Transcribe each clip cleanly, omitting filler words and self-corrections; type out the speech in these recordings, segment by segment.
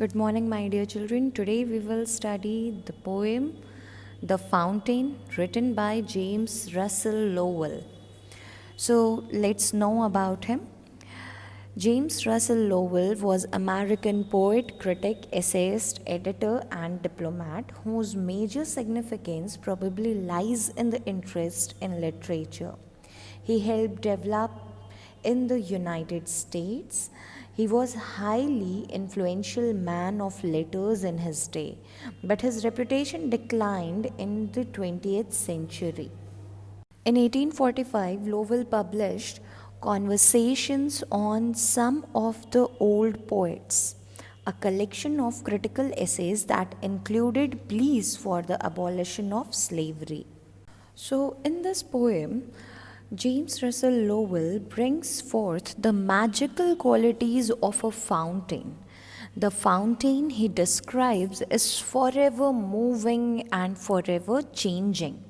Good morning, my dear children. Today we will study the poem The Fountain, written by James Russell Lowell. So let's know about him. James Russell Lowell was American poet, critic, essayist, editor, and diplomat whose major significance probably lies in the interest in literature. He helped develop in the United States. He was highly influential man of letters in his day, but his reputation declined in the 20th century. In 1845, Lowell published Conversations on Some of the Old Poets, a collection of critical essays that included pleas for the abolition of slavery. So, in this poem, James Russell Lowell brings forth the magical qualities of a fountain. The fountain he describes is forever moving and forever changing.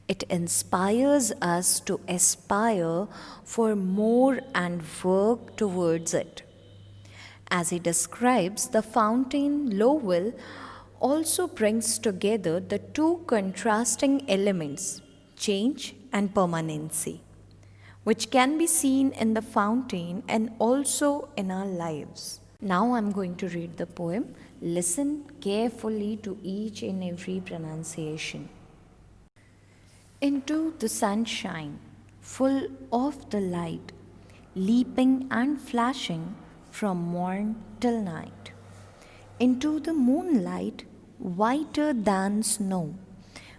It inspires us to aspire for more and work towards it. As he describes the fountain, Lowell also brings together the two contrasting elements, change and permanency, which can be seen in the fountain and also in our lives. Now I'm going to read the poem. Listen carefully to each and every pronunciation. Into the sunshine, full of the light, leaping and flashing from morn till night. Into the moonlight, whiter than snow,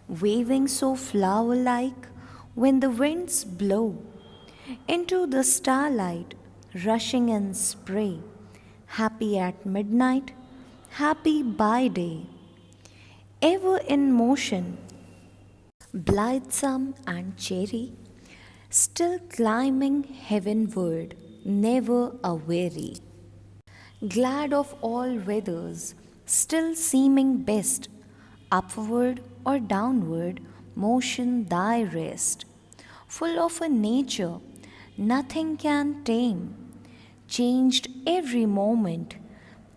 waving so flower like when the winds blow. Into the starlight, rushing in spray, happy at midnight, happy by day. Ever in motion, blithesome and cheery, still climbing heavenward, never a weary. Glad of all weathers, still seeming best, upward or downward, motion thy rest. Full of a nature nothing can tame, changed every moment,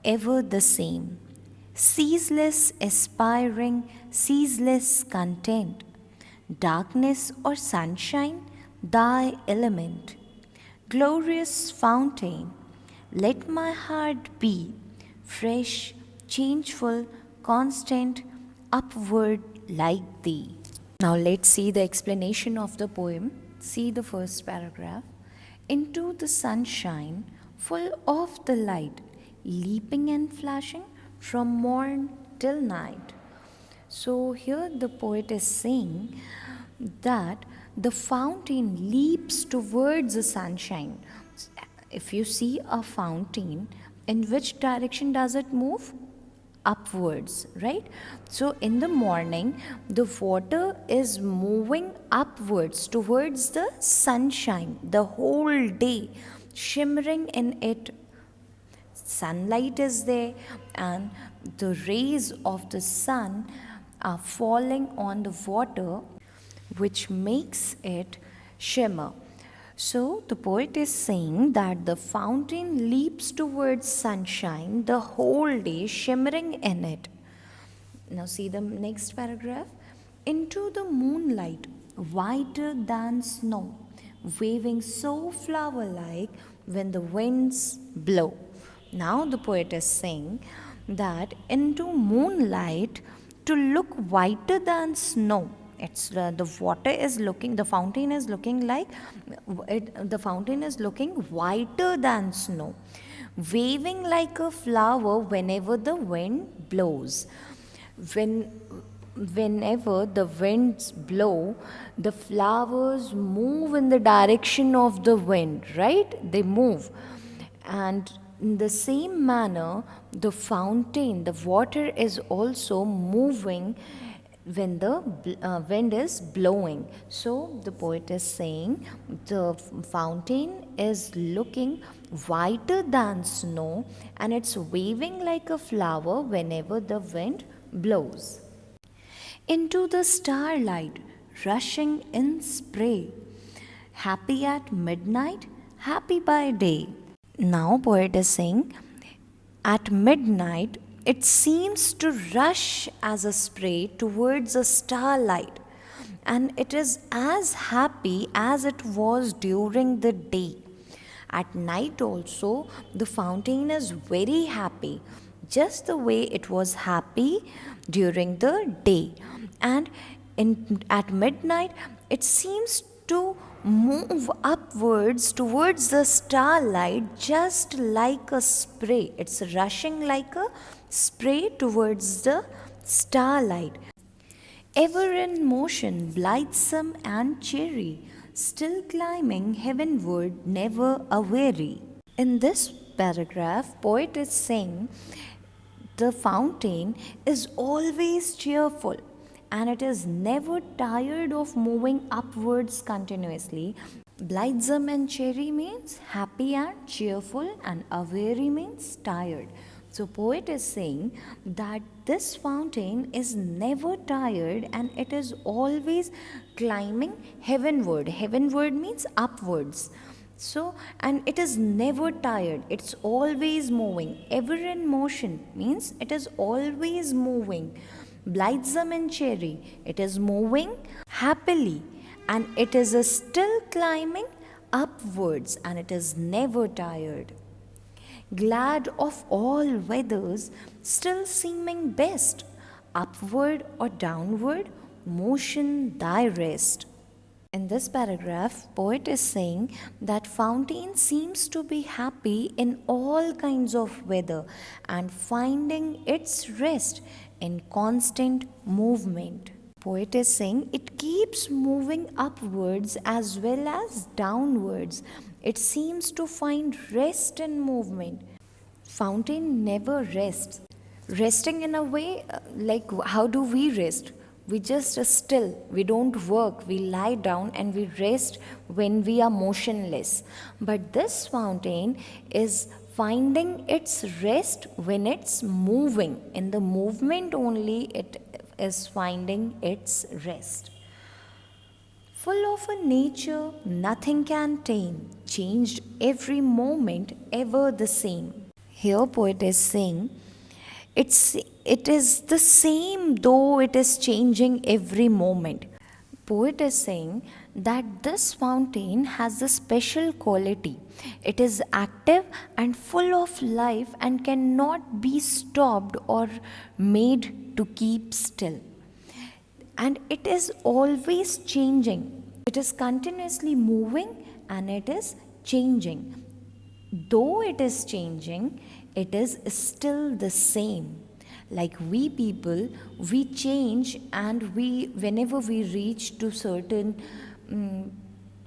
ever the same. Ceaseless aspiring, ceaseless content, darkness or sunshine, thy element. Glorious fountain, let my heart be fresh, changeful, constant, upward like thee. Now let's see the explanation of the poem. See the first paragraph. Into the sunshine, full of the light, leaping and flashing from morn till night. So here the poet is saying that the fountain leaps towards the sunshine. If you see a fountain, in which direction does it move? Upwards, right? So in the morning, the water is moving upwards towards the sunshine the whole day, shimmering in it. Sunlight is there, and the rays of the sun are falling on the water, which makes it shimmer. So the poet is saying that the fountain leaps towards sunshine the whole day, shimmering in it. Now see the next paragraph. Into the moonlight, whiter than snow, waving so flower-like when the winds blow. Now the poet is saying that into moonlight to look whiter than snow. It's the fountain is looking like the fountain is looking whiter than snow, waving like a flower whenever the wind blows. Whenever the winds blow, the flowers move in the direction of the wind, right? They move. And in the same manner, the fountain, the water is also moving when the wind is blowing. So the poet is saying the fountain is looking whiter than snow and it's waving like a flower whenever the wind blows. Into the starlight, rushing in spray, happy at midnight, happy by day. Now poet is saying At midnight, it seems to rush as a spray towards a starlight, and it is as happy as it was during the day. At night, also, the fountain is very happy, just the way it was happy during the day. And at midnight, it seems to move upwards towards the starlight just like a spray. It's rushing like a spray towards the starlight. Ever in motion, blithesome and cheery, still climbing heavenward, never aweary. In this paragraph, poet is saying the fountain is always cheerful and it is never tired of moving upwards continuously. Blithesome and cheery means happy and cheerful, and aweary means tired. So poet is saying that this fountain is never tired and it is always climbing heavenward. Heavenward means upwards. So, and it is never tired, it's always moving. Ever in motion means it is always moving. Blithesome and cheery, it is moving happily, and it is still climbing upwards, and it is never tired. Glad of all weathers, still seeming best, upward or downward, motion thy rest. In this paragraph, poet is saying that fountain seems to be happy in all kinds of weather and finding its rest in constant movement. Poet is saying it keeps moving upwards as well as downwards. It seems to find rest in movement. Fountain never rests. Resting in a way, like how do we rest? We just still, we don't work, we lie down and we rest when we are motionless. But this fountain is finding its rest when it's moving. In the movement only it is finding its rest. Full of a nature nothing can tame, changed every moment, ever the same. Here poet is saying, it is the same though it is changing every moment. Poet is saying that this fountain has a special quality. It is active and full of life and cannot be stopped or made to keep still. And it is always changing. It is continuously moving and it is changing. Though it is changing, it is still the same. Like we people, we change, and whenever we reach to certain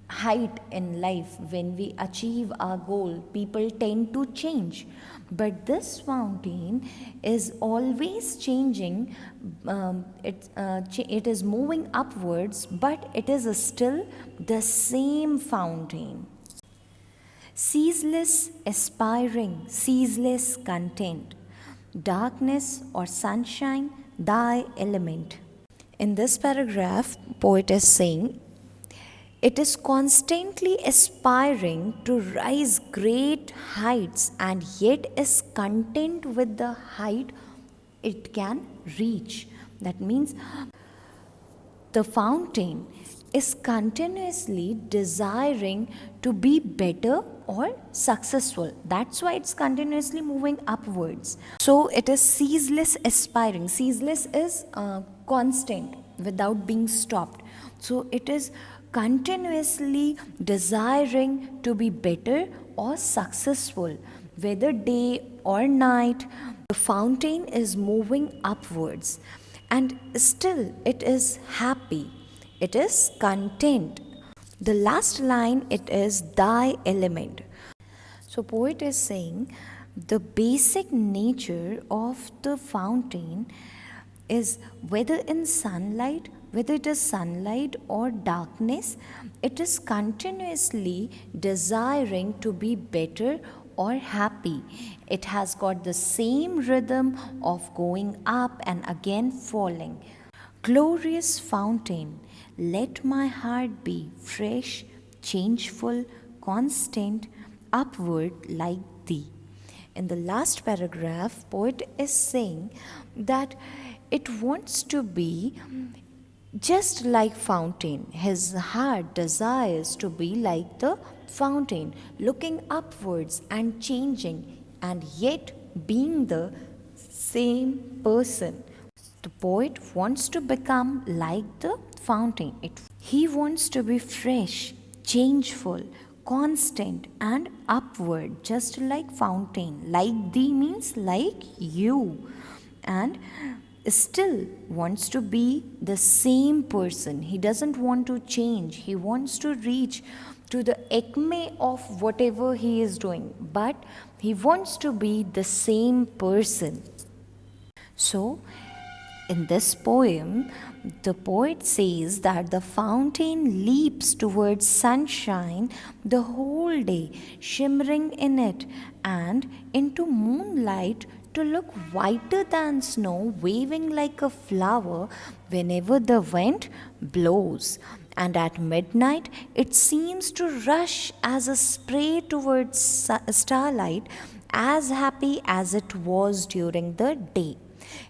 height in life, when we achieve our goal, people tend to change. But this fountain is always changing. It is moving upwards, but it is still the same fountain. Ceaseless aspiring, ceaseless content, darkness or sunshine, thy element. In this paragraph, poet is saying, it is constantly aspiring to rise great heights and yet is content with the height it can reach. That means the fountain is continuously desiring to be better or successful. That's why it's continuously moving upwards. So it is ceaseless aspiring. Ceaseless is constant without being stopped. So it is continuously desiring to be better or successful. Whether day or night, the fountain is moving upwards. And still it is happy. It is content. The last line, it is thy element. So poet is saying the basic nature of the fountain is whether in sunlight, whether it is sunlight or darkness, it is continuously desiring to be better or happy. It has got the same rhythm of going up and again falling. Glorious fountain, let my heart be fresh, changeful, constant, upward like thee. In the last paragraph, poet is saying that it wants to be just like fountain. His heart desires to be like the fountain, looking upwards and changing, and yet being the same person. The poet wants to become like the fountain. He wants to be fresh, changeful, constant, and upward, just like fountain. Like thee means like you. And still wants to be the same person. He doesn't want to change. He wants to reach to the acme of whatever he is doing, but he wants to be the same person. So, in this poem, the poet says that the fountain leaps towards sunshine the whole day, shimmering in it, and into moonlight to look whiter than snow, waving like a flower whenever the wind blows. And at midnight, it seems to rush as a spray towards starlight, as happy as it was during the day.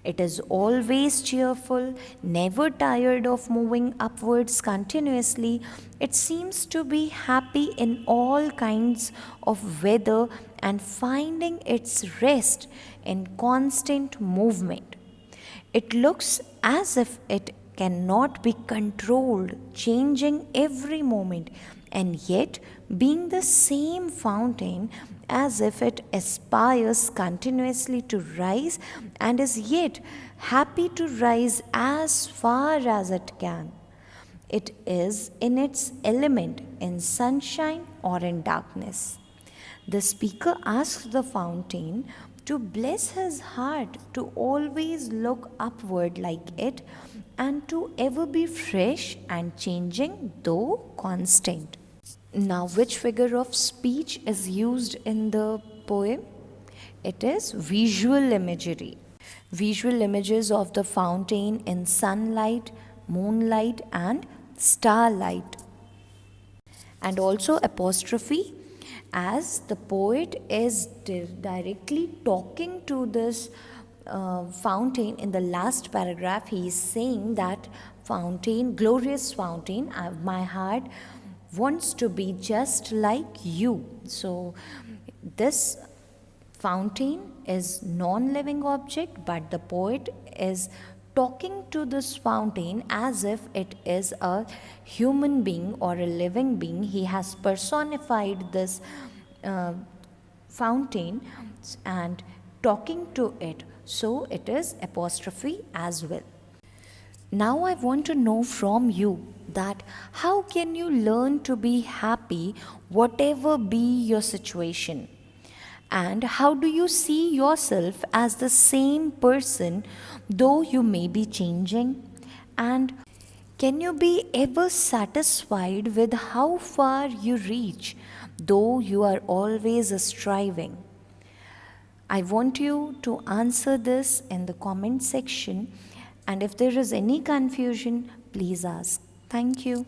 It is always cheerful, never tired of moving upwards continuously. It seems to be happy in all kinds of weather and finding its rest in constant movement. It looks as if it cannot be controlled, changing every moment, and yet being the same fountain, as if it aspires continuously to rise and is yet happy to rise as far as it can. It is in its element in sunshine or in darkness. The speaker asks the fountain to bless his heart to always look upward like it and to ever be fresh and changing though constant. Now, which figure of speech is used in the poem? It is visual imagery. Visual images of the fountain in sunlight, moonlight, and starlight. And also apostrophe, as the poet is directly talking to this fountain. In the last paragraph, he is saying that fountain, glorious fountain, my heart wants to be just like you. So this fountain is non-living object, but the poet is talking to this fountain as if it is a human being or a living being. He has personified this fountain and talking to it. So it is apostrophe as well. Now I want to know from you that how can you learn to be happy whatever be your situation? And how do you see yourself as the same person though you may be changing? And can you be ever satisfied with how far you reach though you are always striving? I want you to answer this in the comment section, and if there is any confusion, please ask. Thank you.